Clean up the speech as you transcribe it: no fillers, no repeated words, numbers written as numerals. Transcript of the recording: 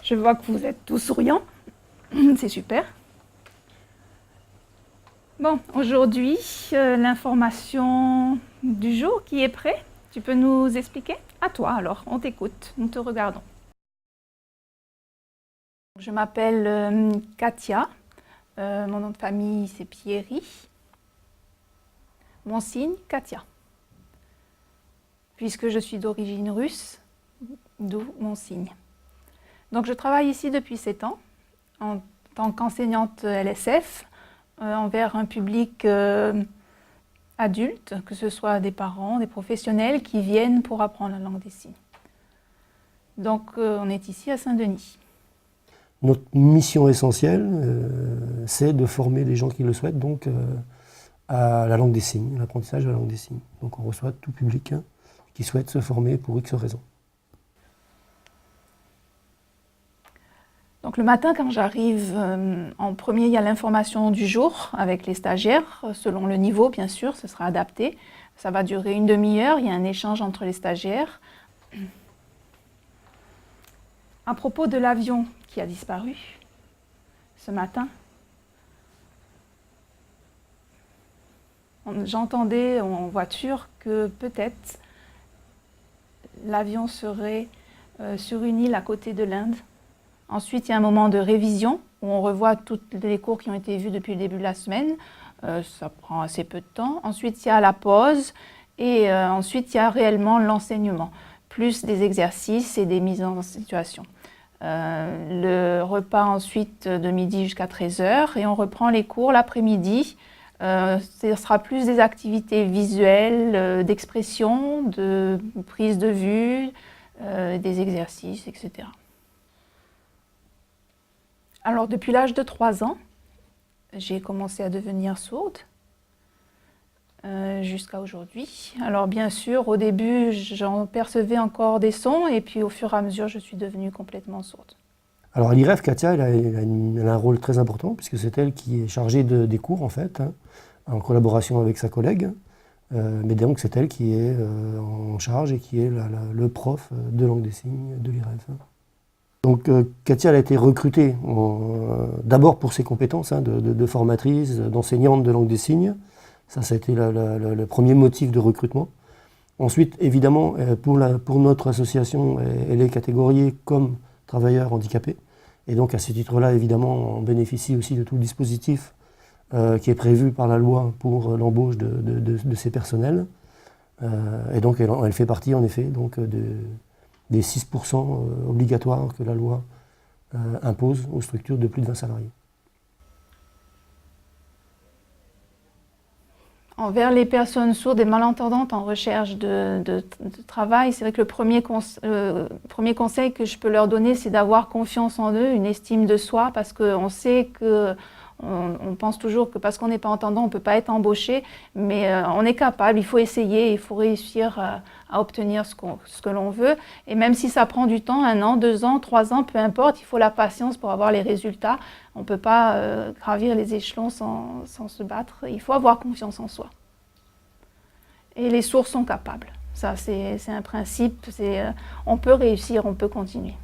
Je vois que vous êtes tous souriants. C'est super. Bon, aujourd'hui, l'information du jour qui est prêt. Tu peux nous expliquer? À toi alors, on t'écoute, nous te regardons. Je m'appelle Katia. Mon nom de famille c'est Pierry. Mon signe, Katia. Puisque je suis d'origine russe, d'où mon signe. Donc je travaille ici depuis 7 ans en tant qu'enseignante LSF envers un public adulte, que ce soit des parents, des professionnels qui viennent pour apprendre la langue des signes. Donc on est ici à Saint-Denis. Notre mission essentielle, c'est de former les gens qui le souhaitent donc à la langue des signes, l'apprentissage de la langue des signes. Donc on reçoit tout public qui souhaite se former pour X raisons. Donc le matin, quand j'arrive, en premier, il y a l'information du jour avec les stagiaires, selon le niveau, bien sûr, ce sera adapté. Ça va durer une demi-heure, il y a un échange entre les stagiaires. À propos de l'avion qui a disparu ce matin, j'entendais en voiture que peut-être l'avion serait sur une île à côté de l'Inde. Ensuite, il y a un moment de révision où on revoit tous les cours qui ont été vus depuis le début de la semaine. Ça prend assez peu de temps. Ensuite, il y a la pause et ensuite, il y a réellement l'enseignement, plus des exercices et des mises en situation. Le repas ensuite de midi jusqu'à 13 h et on reprend les cours l'après-midi. Ce sera plus des activités visuelles, d'expression, de prise de vue, des exercices, etc. Alors, depuis l'âge de 3 ans, j'ai commencé à devenir sourde jusqu'à aujourd'hui. Alors, bien sûr, au début, j'en percevais encore des sons et puis au fur et à mesure, je suis devenue complètement sourde. Alors à l'IREF, Katia, elle a un rôle très important puisque c'est elle qui est chargée des cours en fait, en collaboration avec sa collègue. Mais donc c'est elle qui est en charge et qui est le prof de langue des signes de l'IREF. Donc Katia elle a été recrutée d'abord pour ses compétences de formatrice, d'enseignante de langue des signes. Ça a été le premier motif de recrutement. Ensuite, évidemment, pour notre association, elle est catégoriée comme travailleur handicapé. Et donc à ce titre-là, évidemment, on bénéficie aussi de tout le dispositif qui est prévu par la loi pour l'embauche de ces personnels. Et donc elle fait partie, en effet, donc, des 6% obligatoires que la loi impose aux structures de plus de 20 salariés. Envers les personnes sourdes et malentendantes en recherche de travail, c'est vrai que le premier conseil que je peux leur donner, c'est d'avoir confiance en eux, une estime de soi, parce qu'on sait que on pense toujours que parce qu'on n'est pas entendant, on ne peut pas être embauché, mais on est capable, il faut essayer, il faut réussir à obtenir ce que l'on veut. Et même si ça prend du temps, 1 an, 2 ans, 3 ans, peu importe, il faut la patience pour avoir les résultats. On ne peut pas gravir les échelons sans se battre, il faut avoir confiance en soi. Et les sourds sont capables, ça c'est un principe, on peut réussir, on peut continuer.